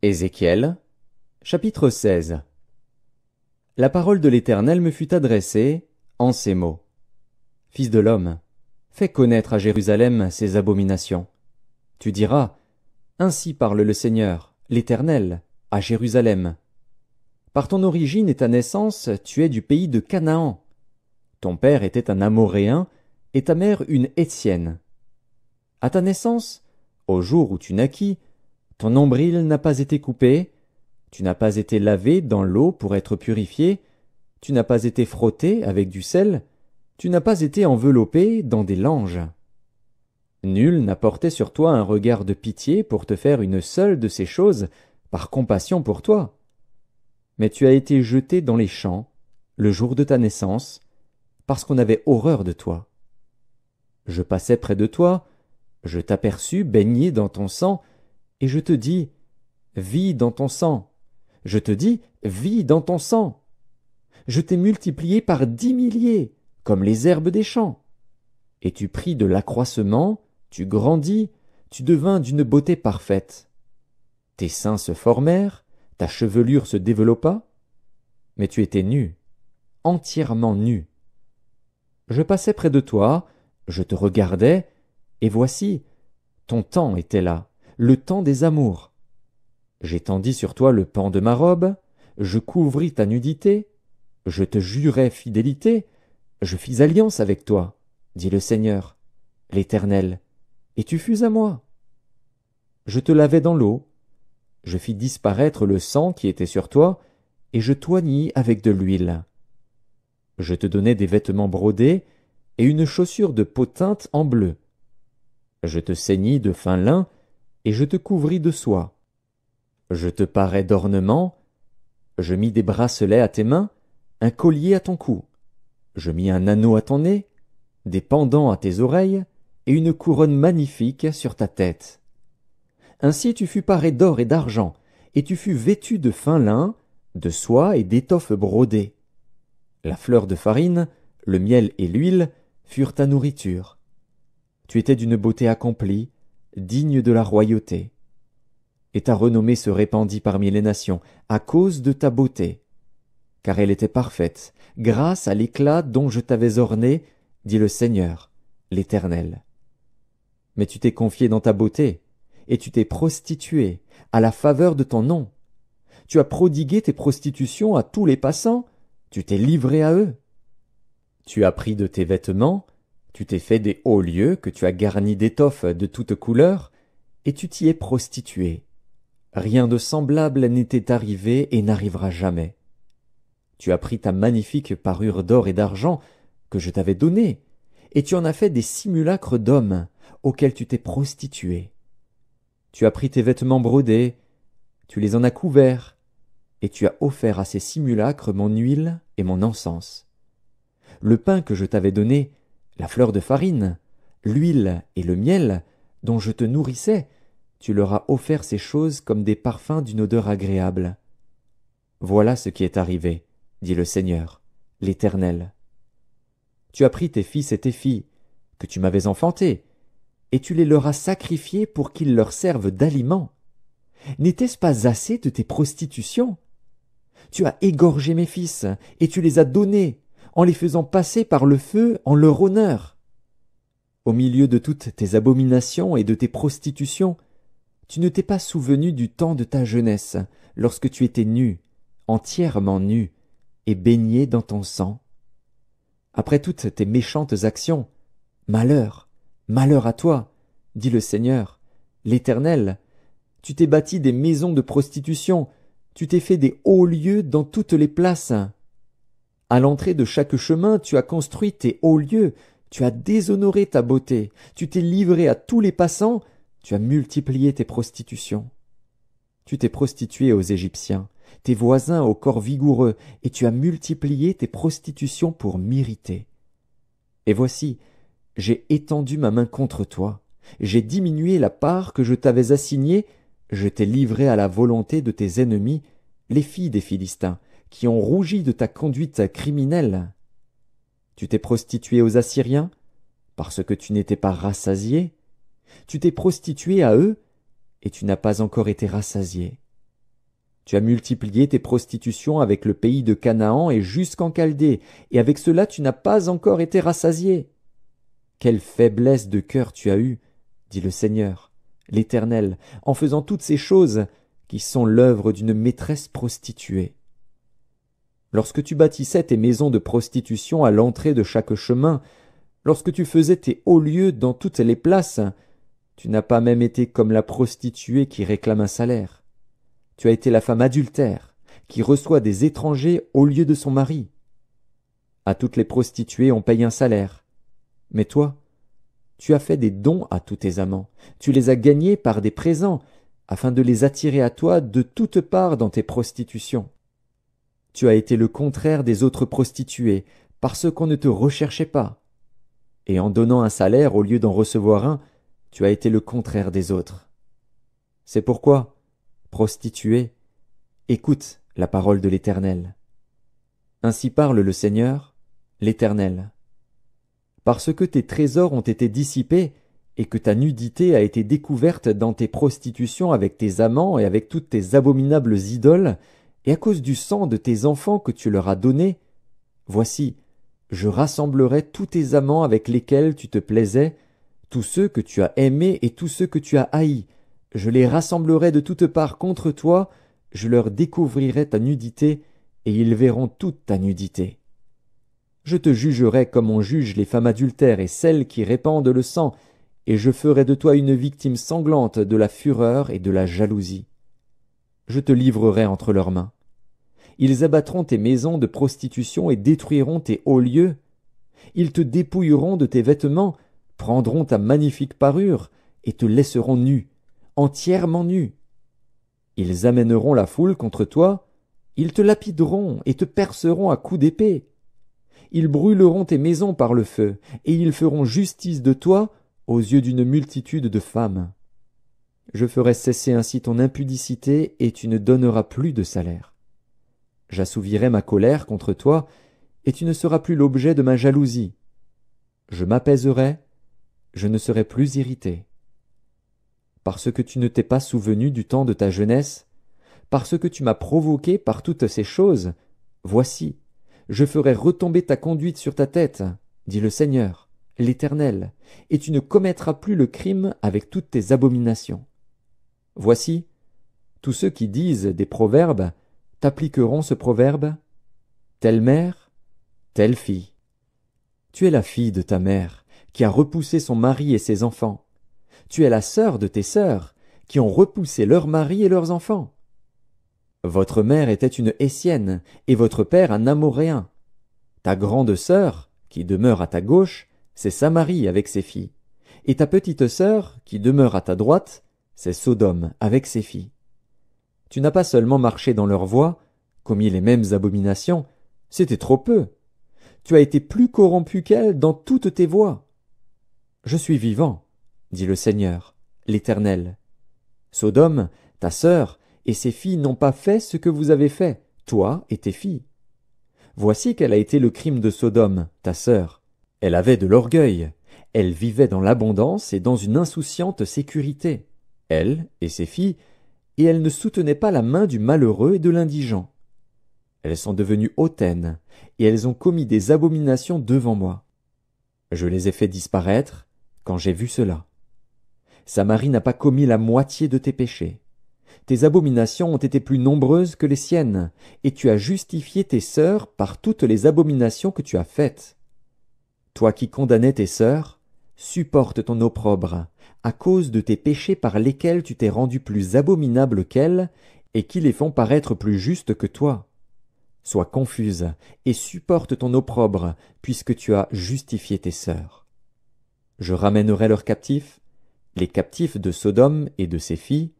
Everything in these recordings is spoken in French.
Ézéchiel, chapitre 16. La parole de l'Éternel me fut adressée en ces mots. Fils de l'homme, fais connaître à Jérusalem ses abominations. Tu diras, ainsi parle le Seigneur, l'Éternel, à Jérusalem. Par ton origine et ta naissance, tu es du pays de Canaan. Ton père était un Amoréen et ta mère une Hétienne. À ta naissance, au jour où tu naquis, ton nombril n'a pas été coupé, tu n'as pas été lavé dans l'eau pour être purifié, tu n'as pas été frotté avec du sel, tu n'as pas été enveloppé dans des langes. Nul n'a porté sur toi un regard de pitié pour te faire une seule de ces choses, par compassion pour toi. Mais tu as été jeté dans les champs, le jour de ta naissance, parce qu'on avait horreur de toi. Je passais près de toi, je t'aperçus baigné dans ton sang, et je te dis, vis dans ton sang. Je te dis, vis dans ton sang. Je t'ai multiplié par 10 milliers, comme les herbes des champs. Et tu pris de l'accroissement, tu grandis, tu devins d'une beauté parfaite. Tes seins se formèrent, ta chevelure se développa, mais tu étais nu, entièrement nu. Je passais près de toi, je te regardais, et voici, ton temps était là, le temps des amours. J'étendis sur toi le pan de ma robe, je couvris ta nudité, je te jurai fidélité, je fis alliance avec toi, dit le Seigneur, l'Éternel, et tu fus à moi. Je te lavai dans l'eau, je fis disparaître le sang qui était sur toi, et je t'oignis avec de l'huile. Je te donnai des vêtements brodés, et une chaussure de peau teinte en bleu. Je te ceignis de fin lin, et je te couvris de soie. Je te parai d'ornements, je mis des bracelets à tes mains, un collier à ton cou. Je mis un anneau à ton nez, des pendants à tes oreilles, et une couronne magnifique sur ta tête. Ainsi tu fus paré d'or et d'argent, et tu fus vêtu de fin lin, de soie et d'étoffe brodée. La fleur de farine, le miel et l'huile furent ta nourriture. Tu étais d'une beauté accomplie, digne de la royauté. Et ta renommée se répandit parmi les nations, à cause de ta beauté. Car elle était parfaite, grâce à l'éclat dont je t'avais orné, dit le Seigneur, l'Éternel. Mais tu t'es confié dans ta beauté, et tu t'es prostitué, à la faveur de ton nom. Tu as prodigué tes prostitutions à tous les passants, tu t'es livré à eux. Tu as pris de tes vêtements, tu t'es fait des hauts lieux que tu as garnis d'étoffes de toutes couleurs, et tu t'y es prostitué. Rien de semblable n'était arrivé et n'arrivera jamais. Tu as pris ta magnifique parure d'or et d'argent que je t'avais donnée, et tu en as fait des simulacres d'hommes auxquels tu t'es prostitué. Tu as pris tes vêtements brodés, tu les en as couverts, et tu as offert à ces simulacres mon huile et mon encens. Le pain que je t'avais donné, la fleur de farine, l'huile et le miel, dont je te nourrissais, tu leur as offert ces choses comme des parfums d'une odeur agréable. Voilà ce qui est arrivé, dit le Seigneur, l'Éternel. Tu as pris tes fils et tes filles, que tu m'avais enfantés, et tu les leur as sacrifiés pour qu'ils leur servent d'aliment. N'était-ce pas assez de tes prostitutions? Tu as égorgé mes fils, et tu les as donnés, en les faisant passer par le feu en leur honneur. Au milieu de toutes tes abominations et de tes prostitutions, tu ne t'es pas souvenu du temps de ta jeunesse, lorsque tu étais nu, entièrement nu, et baigné dans ton sang. Après toutes tes méchantes actions, malheur, malheur à toi, dit le Seigneur, l'Éternel, tu t'es bâti des maisons de prostitution, tu t'es fait des hauts lieux dans toutes les places. À l'entrée de chaque chemin, tu as construit tes hauts lieux, tu as déshonoré ta beauté, tu t'es livré à tous les passants, tu as multiplié tes prostitutions. Tu t'es prostitué aux Égyptiens, tes voisins au corps vigoureux, et tu as multiplié tes prostitutions pour m'irriter. Et voici, j'ai étendu ma main contre toi, j'ai diminué la part que je t'avais assignée, je t'ai livré à la volonté de tes ennemis, les filles des Philistins, qui ont rougi de ta conduite criminelle. Tu t'es prostitué aux Assyriens, parce que tu n'étais pas rassasié. Tu t'es prostitué à eux, et tu n'as pas encore été rassasié. Tu as multiplié tes prostitutions avec le pays de Canaan et jusqu'en Chaldée, et avec cela tu n'as pas encore été rassasié. Quelle faiblesse de cœur tu as eue, dit le Seigneur, l'Éternel, en faisant toutes ces choses qui sont l'œuvre d'une maîtresse prostituée. Lorsque tu bâtissais tes maisons de prostitution à l'entrée de chaque chemin, lorsque tu faisais tes hauts lieux dans toutes les places, tu n'as pas même été comme la prostituée qui réclame un salaire. Tu as été la femme adultère, qui reçoit des étrangers au lieu de son mari. À toutes les prostituées on paye un salaire. Mais toi, tu as fait des dons à tous tes amants, tu les as gagnés par des présents, afin de les attirer à toi de toutes parts dans tes prostitutions. Tu as été le contraire des autres prostituées, parce qu'on ne te recherchait pas. Et en donnant un salaire au lieu d'en recevoir un, tu as été le contraire des autres. C'est pourquoi, prostituée, écoute la parole de l'Éternel. Ainsi parle le Seigneur, l'Éternel. Parce que tes trésors ont été dissipés, et que ta nudité a été découverte dans tes prostitutions avec tes amants et avec toutes tes abominables idoles, et à cause du sang de tes enfants que tu leur as donné, voici, je rassemblerai tous tes amants avec lesquels tu te plaisais, tous ceux que tu as aimés et tous ceux que tu as haïs, je les rassemblerai de toutes parts contre toi, je leur découvrirai ta nudité, et ils verront toute ta nudité. Je te jugerai comme on juge les femmes adultères et celles qui répandent le sang, et je ferai de toi une victime sanglante de la fureur et de la jalousie. Je te livrerai entre leurs mains. Ils abattront tes maisons de prostitution et détruiront tes hauts lieux. Ils te dépouilleront de tes vêtements, prendront ta magnifique parure, et te laisseront nu, entièrement nu. Ils amèneront la foule contre toi, ils te lapideront et te perceront à coups d'épée. Ils brûleront tes maisons par le feu, et ils feront justice de toi aux yeux d'une multitude de femmes. Je ferai cesser ainsi ton impudicité, et tu ne donneras plus de salaire. J'assouvirai ma colère contre toi, et tu ne seras plus l'objet de ma jalousie. Je m'apaiserai, je ne serai plus irrité. Parce que tu ne t'es pas souvenu du temps de ta jeunesse, parce que tu m'as provoqué par toutes ces choses, voici, je ferai retomber ta conduite sur ta tête, dit le Seigneur, l'Éternel, et tu ne commettras plus le crime avec toutes tes abominations. Voici, tous ceux qui disent des proverbes t'appliqueront ce proverbe, telle mère, telle fille. Tu es la fille de ta mère, qui a repoussé son mari et ses enfants. Tu es la sœur de tes sœurs, qui ont repoussé leurs maris et leurs enfants. Votre mère était une Hessienne, et votre père un Amoréen. Ta grande sœur, qui demeure à ta gauche, c'est Samarie avec ses filles. Et ta petite sœur, qui demeure à ta droite, c'est Sodome avec ses filles. Tu n'as pas seulement marché dans leurs voies, commis les mêmes abominations, c'était trop peu. Tu as été plus corrompu qu'elles dans toutes tes voies. Je suis vivant, dit le Seigneur, l'Éternel. Sodome, ta sœur, et ses filles n'ont pas fait ce que vous avez fait, toi et tes filles. Voici quel a été le crime de Sodome, ta sœur. Elle avait de l'orgueil, elle vivait dans l'abondance et dans une insouciante sécurité, elle et ses filles, et elle ne soutenait pas la main du malheureux et de l'indigent. Elles sont devenues hautaines, et elles ont commis des abominations devant moi. Je les ai fait disparaître quand j'ai vu cela. Samarie n'a pas commis la moitié de tes péchés. Tes abominations ont été plus nombreuses que les siennes, et tu as justifié tes sœurs par toutes les abominations que tu as faites. Toi qui condamnais tes sœurs, supporte ton opprobre, à cause de tes péchés par lesquels tu t'es rendu plus abominable qu'elles, et qui les font paraître plus justes que toi. Sois confuse, et supporte ton opprobre, puisque tu as justifié tes sœurs. Je ramènerai leurs captifs, les captifs de Sodome et de ses filles,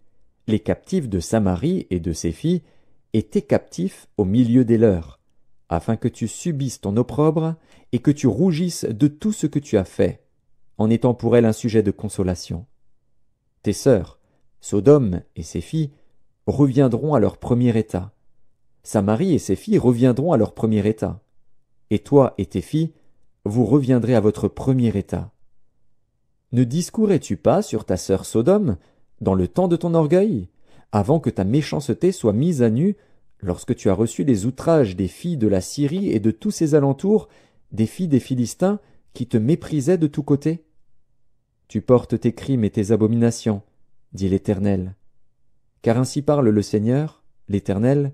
les captifs de Samarie et de ses filles, et tes captifs au milieu des leurs, afin que tu subisses ton opprobre, et que tu rougisses de tout ce que tu as fait, en étant pour elles un sujet de consolation. Tes sœurs, Sodome et ses filles, reviendront à leur premier état. Samarie et ses filles reviendront à leur premier état. Et toi et tes filles, vous reviendrez à votre premier état. Ne discourais-tu pas sur ta sœur Sodome, dans le temps de ton orgueil, avant que ta méchanceté soit mise à nu, lorsque tu as reçu les outrages des filles de la Syrie et de tous ses alentours, des filles des Philistins, qui te méprisaient de tous côtés? Tu portes tes crimes et tes abominations, dit l'Éternel. Car ainsi parle le Seigneur, l'Éternel,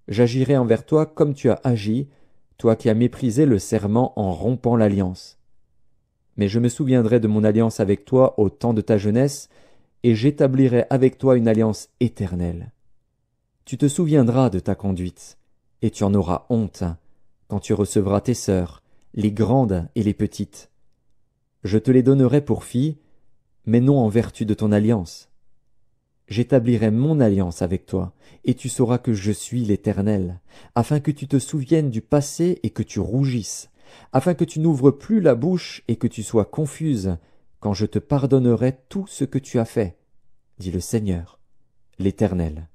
j'agirai envers toi comme tu as agi, toi qui as méprisé le serment en rompant l'alliance. Mais je me souviendrai de mon alliance avec toi au temps de ta jeunesse, et j'établirai avec toi une alliance éternelle. Tu te souviendras de ta conduite, et tu en auras honte, quand tu recevras tes sœurs, les grandes et les petites. Je te les donnerai pour filles, mais non en vertu de ton alliance. J'établirai mon alliance avec toi, et tu sauras que je suis l'Éternel, afin que tu te souviennes du passé et que tu rougisses, afin que tu n'ouvres plus la bouche et que tu sois confuse, quand je te pardonnerai tout ce que tu as fait, dit le Seigneur, l'Éternel.